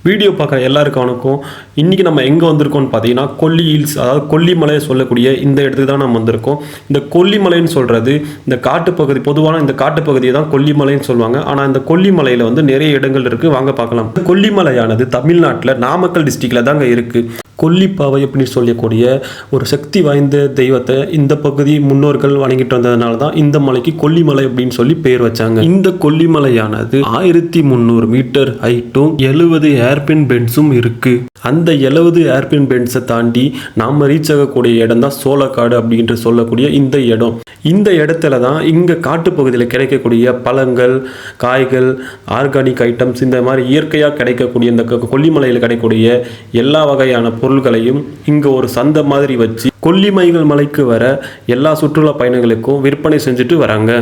Video பார்க்குற எல்லாருக்கும் வணக்கம். இன்றைக்கி நம்ம எங்கே வந்திருக்கோம்னு பார்த்தீங்கன்னா கொல்லி ஹில்ஸ், அதாவது கொல்லிமலை சொல்லக்கூடிய இந்த இடத்துக்கு தான் நம்ம வந்திருக்கோம். இந்த கொல்லிமலைன்னு சொல்கிறது இந்த காட்டுப்பகுதி, பொதுவான இந்த காட்டுப்பகுதியை தான் கொல்லிமலைன்னு சொல்லுவாங்க. ஆனால் இந்த கொல்லிமலையில் வந்து நிறைய இடங்கள் இருக்குது, வாங்க பார்க்கலாம். கொல்லிமலையானது தமிழ்நாட்டில் நாமக்கல் டிஸ்ட்ரிக்டில் தாங்க இருக்குது. கொல்லிப்பாவை அப்படின்னு சொல்லக்கூடிய ஒரு சக்தி வாய்ந்த தெய்வத்தை இந்த பகுதி முன்னோர்கள் வணங்கிட்டு வந்ததுனால தான் இந்த மலைக்கு கொல்லிமலை அப்படின்னு சொல்லி பேர் வச்சாங்க. இந்த கொல்லிமலையானது 1300 மீட்டர் ஹைட்டும் 70 ஏர்பின் பென்ஸும் இருக்கு. அந்த 70 ஏர்பின் பென்ஸை தாண்டி நாம ரீச் ஆகக்கூடிய இடம் தான் சோளக்காடு அப்படின்ற சொல்லக்கூடிய இந்த இடம். இந்த இடத்துல தான் இங்கே காட்டுப்பகுதியில் கிடைக்கக்கூடிய பழங்கள், காய்கள், ஆர்கானிக் ஐட்டம்ஸ், இந்த மாதிரி இயற்கையாக கிடைக்கக்கூடிய இந்த கொல்லிமலையில் கிடைக்கக்கூடிய எல்லா வகையான பொருள்களையும் இங்கே ஒரு சந்தை மாதிரி வச்சு கொல்லிமலைகள் மலைக்கு வர எல்லா சுற்றுலா பயணிகளுக்கும் விற்பனை செஞ்சுட்டு வராங்க.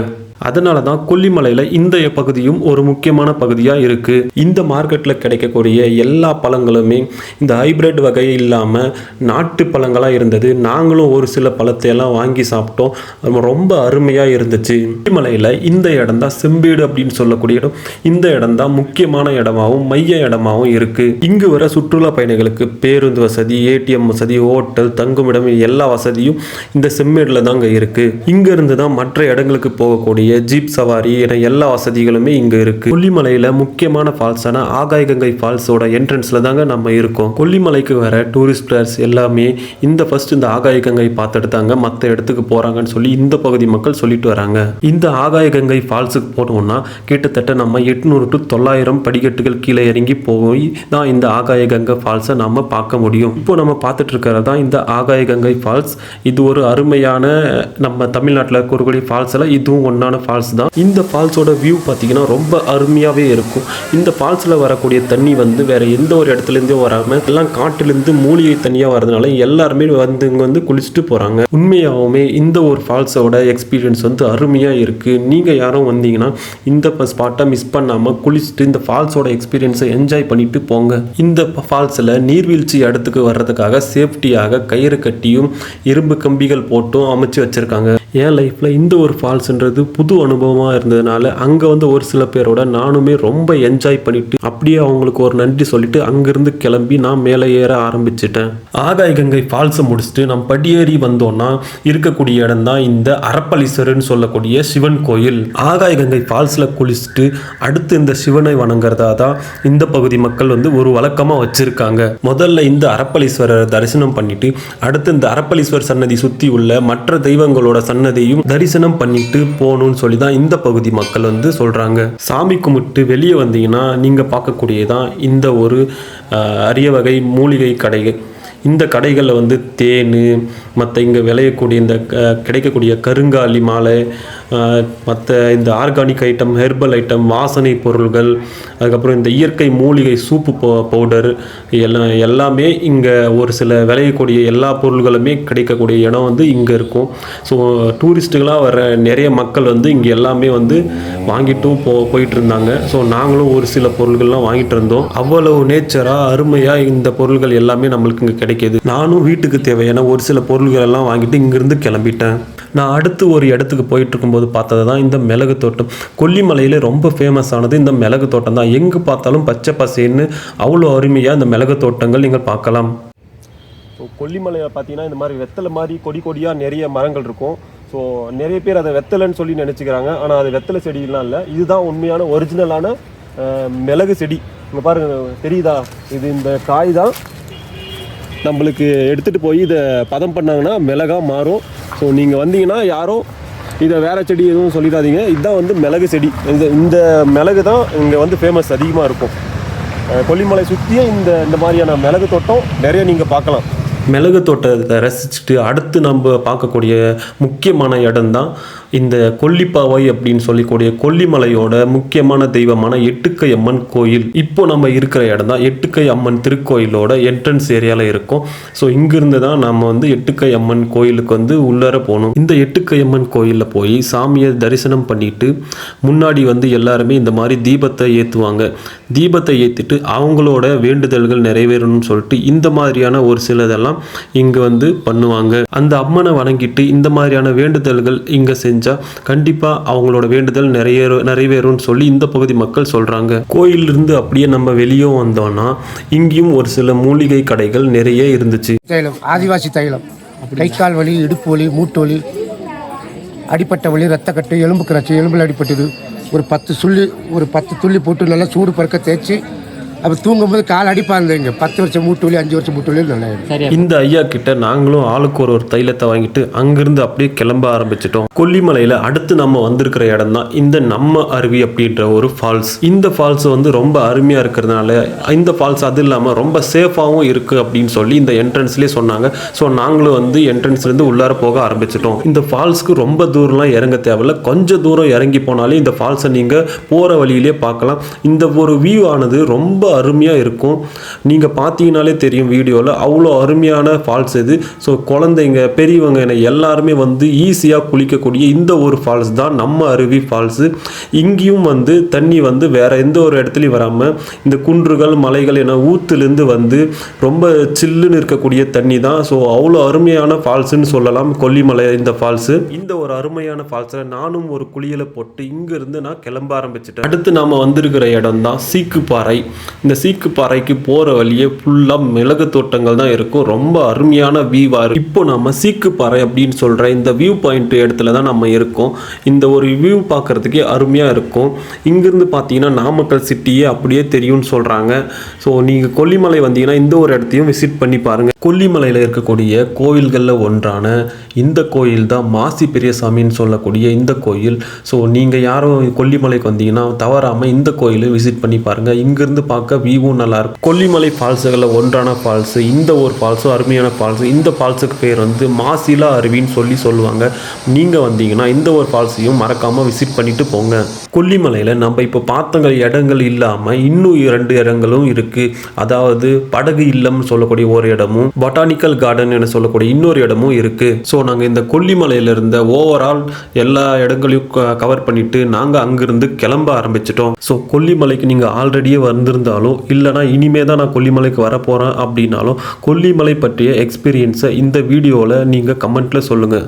அதனால தான் கொல்லிமலையில் இந்த பகுதியும் ஒரு முக்கியமான பகுதியாக இருக்குது. இந்த மார்க்கெட்டில் கிடைக்கக்கூடிய எல்லா பழங்களுமே இந்த ஹைப்ரிட் வகை இல்லாமல் நாட்டு பழங்களாக இருந்தது. நாங்களும் ஒரு சில பழத்தையெல்லாம் வாங்கி சாப்பிட்டோம், ரொம்ப அருமையாக இருந்துச்சு. கொல்லிமலையில் இந்த இடம் தான் செம்பேடு அப்படின்னு சொல்லக்கூடிய இடம். இந்த இடம் தான் முக்கியமான இடமாகவும் மைய இடமாகவும் இருக்குது. இங்கு வர சுற்றுலா பயணிகளுக்கு பேருந்து வசதி, ஏடிஎம் வசதி, ஹோட்டல், தங்குமிடம் எல்லா வசதியும் இந்த செம்மேடில் தாங்க இருக்குது. இங்கிருந்து தான் மற்ற இடங்களுக்கு போகக்கூடிய ஜீப் சவாரி என எல்லா வசதிகளுமே இங்க இருக்கு. கொல்லிமலையில முக்கியமான ஃபால்ஸான ஆகாய கங்கை ஃபால்ஸோட என்ட்ரன்ஸ்ல தாங்க நம்ம இருக்கோம். கொல்லிமலைக்கு வர டூரிஸ்டர்ஸ் எல்லாமே இந்த ஆகாய கங்கை பார்த்துட்டு தாங்க மற்ற இடத்துக்கு போறாங்கன்னு சொல்லி இந்த பகுதி மக்கள் சொல்லிட்டு வராங்க. இந்த ஆகாய கங்கை ஃபால்ஸுக்கு போனோம்னா கிட்டத்தட்ட நம்ம 800 to 900 படிக்கட்டுகள் கீழே இறங்கி போய் தான் இந்த ஆகாய கங்கை ஃபால்ஸை நம்ம பார்க்க முடியும். இப்போ நம்ம பார்த்துட்டு இருக்கிறது தான் இந்த ஆகாய கங்கை ஃபால்ஸ். இது ஒரு அருமையான நம்ம தமிழ்நாட்டில் இருக்கக்கூடிய ஃபால்ஸ்ல இதுவும் ஒன்னான ஃபால்ஸ் தான். இந்த ஃபால்ஸோட வியூ பார்த்தீங்கன்னா ரொம்ப அருமையாகவே இருக்கும். இந்த ஃபால்ஸில் வரக்கூடிய தண்ணி வந்து வேற எந்த ஒரு இடத்துலேருந்தே வராமல் எல்லாம் காட்டிலேருந்து மூலிகை தண்ணியாக வரதுனால எல்லாருமே வந்து இங்கே வந்து குளிச்சுட்டு போகிறாங்க. உண்மையாகவுமே இந்த ஒரு ஃபால்ஸோட எக்ஸ்பீரியன்ஸ் வந்து அருமையாக இருக்குது. நீங்கள் யாரும் வந்தீங்கன்னா இந்த ஸ்பாட்டை மிஸ் பண்ணாமல் குளிச்சுட்டு இந்த ஃபால்ஸோட எக்ஸ்பீரியன்ஸை என்ஜாய் பண்ணிட்டு போங்க. இந்த ஃபால்ஸில் நீர்வீழ்ச்சி இடத்துக்கு வர்றதுக்காக சேஃப்டியாக கயிறு கட்டியும் இரும்பு கம்பிகள் போட்டும் அமைச்சு வச்சுருக்காங்க. என் லைஃப்பில் இந்த ஒரு ஃபால்ஸ்ன்றது புது அனுபவமாக இருந்ததுனால அங்கே வந்து ஒரு சில பேரோட நானுமே ரொம்ப என்ஜாய் பண்ணிட்டு அப்படியே அவங்களுக்கு ஒரு நன்றி சொல்லிட்டு அங்கேருந்து கிளம்பி நான் மேலே ஏற ஆரம்பிச்சிட்டேன். ஆகாய கங்கை ஃபால்ஸை முடிச்சுட்டு நம்ம படியேறி வந்தோம்னா இருக்கக்கூடிய இடம் தான் இந்த அரப்பளீஸ்வரர்னு சொல்லக்கூடிய சிவன் கோயில். ஆகாய கங்கை ஃபால்ஸில் குளிச்சுட்டு அடுத்து இந்த சிவனை வணங்குறதா தான் இந்த பகுதி மக்கள் வந்து ஒரு வழக்கமாக வச்சிருக்காங்க. முதல்ல இந்த அரப்பளீஸ்வரரை தரிசனம் பண்ணிட்டு அடுத்து இந்த அரப்பளீஸ்வரர் சன்னதி சுற்றி உள்ள மற்ற தெய்வங்களோட சன்னதியும் தரிசனம் பண்ணிட்டு போகணும்னு சொல்லி தான் இந்த பகுதி மக்கள் வந்து சொல்றாங்க. சாமி கும்பிட்டு வெளியே வந்தீங்கன்னா நீங்க பார்க்கக்கூடியதான் இந்த ஒரு அரிய வகை மூலிகை கடைகள். இந்த கடைகளில் வந்து தேன், மற்ற இங்கே விளையக்கூடிய இந்த கிடைக்கக்கூடிய கருங்காலி மாலை, மற்ற இந்த ஆர்கானிக் ஐட்டம், ஹெர்பல் ஐட்டம், வாசனை பொருள்கள், அதுக்கப்புறம் இந்த இயற்கை மூலிகை சூப்பு பவுடர் எல்லாமே இங்கே ஒரு சில விளையக்கூடிய எல்லா பொருள்களுமே கிடைக்கக்கூடிய இடம் வந்து இங்கே இருக்கும். ஸோ டூரிஸ்ட்டுகளாக வர நிறைய மக்கள் வந்து இங்கே எல்லாமே வந்து வாங்கிட்டும் போயிட்டு இருந்தாங்க. ஸோ நாங்களும் ஒரு சில பொருள்கள்லாம் வாங்கிட்டு இருந்தோம். அவ்வளவு நேச்சராக அருமையாக இந்த பொருள்கள் எல்லாமே நம்மளுக்கு இங்கே கிடைக்குது. நானும் வீட்டுக்கு தேவையான ஒரு சில பொருள்கள் எல்லாம் வாங்கிட்டு இங்கிருந்து கிளம்பிட்டேன். நான் அடுத்து ஒரு இடத்துக்கு போயிட்டு இருக்கும்போது பார்த்தது தான் இந்த மிளகு தோட்டம். கொல்லிமலையில் ரொம்ப ஃபேமஸ் ஆனது இந்த மிளகு தோட்டம் தான். எங்கே பார்த்தாலும் பச்சை பசேன்னு அவ்வளோ அருமையாக இந்த மிளகு தோட்டங்கள் நீங்கள் பார்க்கலாம். ஸோ கொல்லிமலையில் பார்த்தீங்கன்னா இந்த மாதிரி வெத்தலை மாதிரி கொடியாக நிறைய மரங்கள் இருக்கும். ஸோ நிறைய பேர் அதை வெத்தலைன்னு சொல்லி நினச்சிக்கிறாங்க. ஆனால் அது வெத்தலை செடியெலாம் இல்லை, இதுதான் உண்மையான ஒரிஜினலான மிளகு செடி. இங்கே பாருங்க, தெரியுதா? இது இந்த காய் தான் நம்மளுக்கு எடுத்துகிட்டு போய் இதை பதம் பண்ணாங்கன்னா மிளகாக மாறும். ஸோ நீங்கள் வந்தீங்கன்னா யாரும் இதை வேறு செடி எதுவும் சொல்லிடாதீங்க. இதுதான் வந்து மிளகு செடி. இந்த மிளகு தான் இங்கே வந்து ஃபேமஸ் அதிகமாக இருக்கும். கொல்லிமலை சுற்றியே இந்த மாதிரியான மிளகு தோட்டம் நிறைய நீங்கள் பார்க்கலாம். மிளகு தோட்டத்தை ரசிச்சுட்டு அடுத்து நம்ம பார்க்கக்கூடிய முக்கியமான இடம் தான் இந்த கொல்லிப்பாவை அப்படின்னு சொல்லக்கூடிய கொல்லிமலையோட முக்கியமான தெய்வமான எட்டுக்கை அம்மன் கோயில். இப்போ நம்ம இருக்கிற இடம் தான் எட்டுக்கை அம்மன் திருக்கோயிலோட என்ட்ரன்ஸ் ஏரியாவில் இருக்கும். ஸோ இங்கிருந்து தான் நம்ம வந்து எட்டுக்கை அம்மன் கோயிலுக்கு வந்து உள்ளார போகணும். இந்த எட்டுக்கை அம்மன் கோயிலில் போய் சாமியை தரிசனம் பண்ணிட்டு முன்னாடி வந்து எல்லாருமே இந்த மாதிரி தீபத்தை ஏற்றுவாங்க. தீபத்தை ஏற்றிட்டு அவங்களோட வேண்டுதல்கள் நிறைவேறணும்னு சொல்லிட்டு இந்த மாதிரியான ஒரு சிலதெல்லாம் இங்கே வந்து பண்ணுவாங்க. அந்த அம்மனை வணங்கிட்டு இந்த மாதிரியான வேண்டுதல்கள் இங்கே செஞ்சு செஞ்சால் கண்டிப்பாக அவங்களோட வேண்டுதல் நிறைவேறும்னு சொல்லி இந்த பகுதி மக்கள் சொல்கிறாங்க. கோயிலிருந்து அப்படியே நம்ம வெளியே வந்தோம்னா இங்கேயும் ஒரு சில மூலிகை கடைகள் நிறைய இருந்துச்சு. தைலம், ஆதிவாசி தைலம், கை கால் வலி, இடுப்பு வலி, மூட்டு வலி, அடிப்பட்ட வலி, ரத்தக்கட்டு, எலும்பு கிராச்சி, எலும்பில் அடிப்பட்டது, ஒரு 10 துள்ளி போட்டு நல்லா சூடு பறக்க தேய்ச்சி அப்போ தூங்கும்போது கால் அடிப்பாங்க. 10 வருஷம் மூட்டு வலி, 5 வருஷம் மூட்டு வலி நல்லா இருக்கும். இந்த ஐயா கிட்ட நாங்களும் ஆளுக்கு ஒரு தைலத்தை வாங்கிட்டு அங்கிருந்து அப்படியே கிளம்ப ஆரம்பிச்சிட்டோம். கொல்லிமலையில் அடுத்து நம்ம வந்திருக்கிற இடம் தான் இந்த நம்ம அருவி அப்படின்ற ஒரு ஃபால்ஸ். இந்த ஃபால்ஸ் வந்து ரொம்ப அருமையாக இருக்கிறதுனால இந்த ஃபால்ஸ் அது இல்லாமல் ரொம்ப சேஃபாகவும் இருக்குது அப்படின்னு சொல்லி இந்த என்ட்ரன்ஸ்லேயே சொன்னாங்க. ஸோ நாங்களும் வந்து என்ட்ரன்ஸ்லேருந்து உள்ளார போக ஆரம்பிச்சிட்டோம். இந்த ஃபால்ஸ்க்கு ரொம்ப தூரம்லாம் இறங்க தேவையில்ல, கொஞ்சம் தூரம் இறங்கி போனாலே இந்த ஃபால்ஸை நீங்கள் போகிற வழியிலே பார்க்கலாம். இந்த ஒரு வியூ ஆனது ரொம்ப அருமையாக இருக்கும். நீங்கள் பார்த்தீங்கனாலே தெரியும் வீடியோவில், அவ்வளோ அருமையான ஃபால்ஸ் இது. ஸோ குழந்தைங்க பெரியவங்க என எல்லாருமே வந்து ஈஸியாக குளிக்கக்கூடிய இந்த ஒரு ஃபால்ஸ் தான் நம்ம அருவி ஃபால்ஸு. இங்கேயும் வந்து தண்ணி வந்து வேறு எந்த ஒரு இடத்துலையும் வராமல் இந்த குன்றுகள் மலைகள் என ஊத்துலேருந்து வந்து ரொம்ப சில்லுன்னு இருக்கக்கூடிய தண்ணி தான். ஸோ அவ்வளோ அருமையான ஃபால்ஸுன்னு சொல்லலாம் கொல்லிமலை இந்த ஃபால்ஸு. இந்த ஒரு அருமையான ஃபால்ஸில் நானும் ஒரு குளியலை போட்டு இங்கேருந்து நான் கிளம்ப ஆரம்பிச்சிட்டேன். அடுத்து நாம் வந்திருக்கிற இடம் தான் சீக்குப்பாறை. இந்த சீக்குப்பாறைக்கு போகிற வழியே ஃபுல்லாக மிளகு தோட்டங்கள் தான் இருக்கும். ரொம்ப அருமையான வியூவாக இருக்கும். இப்போ நம்ம சீக்குப்பாறை அப்படின்னு சொல்கிற இந்த வியூ பாயிண்ட் இடத்துல தான் நம்ம இருக்கோம். இந்த ஒரு வியூ பார்க்குறதுக்கே அருமையாக இருக்கும். இங்கேருந்து பார்த்தீங்கன்னா நாமக்கல் சிட்டியே அப்படியே தெரியும்னு சொல்கிறாங்க. ஸோ நீங்கள் கொல்லிமலை வந்தீங்கன்னா இந்த ஒரு இடத்தையும் விசிட் பண்ணி பாருங்கள். கொல்லிமலையில் இருக்கக்கூடிய கோயில்களில் ஒன்றான இந்த கோயில் தான் மாசி பெரியசாமின்னு சொல்லக்கூடிய இந்த கோயில். ஸோ நீங்கள் யாரும் கொல்லிமலைக்கு வந்தீங்கன்னா தவறாமல் இந்த கோயிலை விசிட் பண்ணி பாருங்கள். இங்கேருந்து பார்க்க வியூவும் நல்லாயிருக்கும். கொல்லிமலை ஃபால்ஸுகளில் ஒன்றான ஃபால்ஸு இந்த ஒரு ஃபால்ஸும் அருமையான ஃபால்ஸு. இந்த ஃபால்ஸுக்கு பேர் வந்து மாசிலா அருவின்னு சொல்லுவாங்க. நீங்கள் வந்தீங்கன்னா இந்த ஒரு ஃபால்ஸையும் மறக்காமல் விசிட் பண்ணிட்டு போங்க. கொல்லிமலையில் நம்ம இப்போ பார்த்த இடங்கள் இல்லாமல் இன்னும் 2 இடங்களும் இருக்குது. அதாவது படகு இல்லம்னு சொல்லக்கூடிய ஒரு இடமும் பொட்டானிக்கல் கார்டன் என சொல்லக்கூடிய இன்னொரு இடமும் இருக்குது. ஸோ நாங்கள் இந்த கொல்லிமலையில் இருந்த ஓவரால் எல்லா இடங்களையும் கவர் பண்ணிவிட்டு நாங்கள் அங்கிருந்து கிளம்ப ஆரம்பிச்சிட்டோம். ஸோ கொல்லிமலைக்கு நீங்கள் ஆல்ரெடியே வந்திருந்தாலும் இல்லைனா இனிமே தான் நான் கொல்லிமலைக்கு வர போகிறேன் அப்படின்னாலும் கொல்லிமலை பற்றிய எக்ஸ்பீரியன்ஸை இந்த வீடியோவில் நீங்கள் கமெண்ட்டில் சொல்லுங்கள்.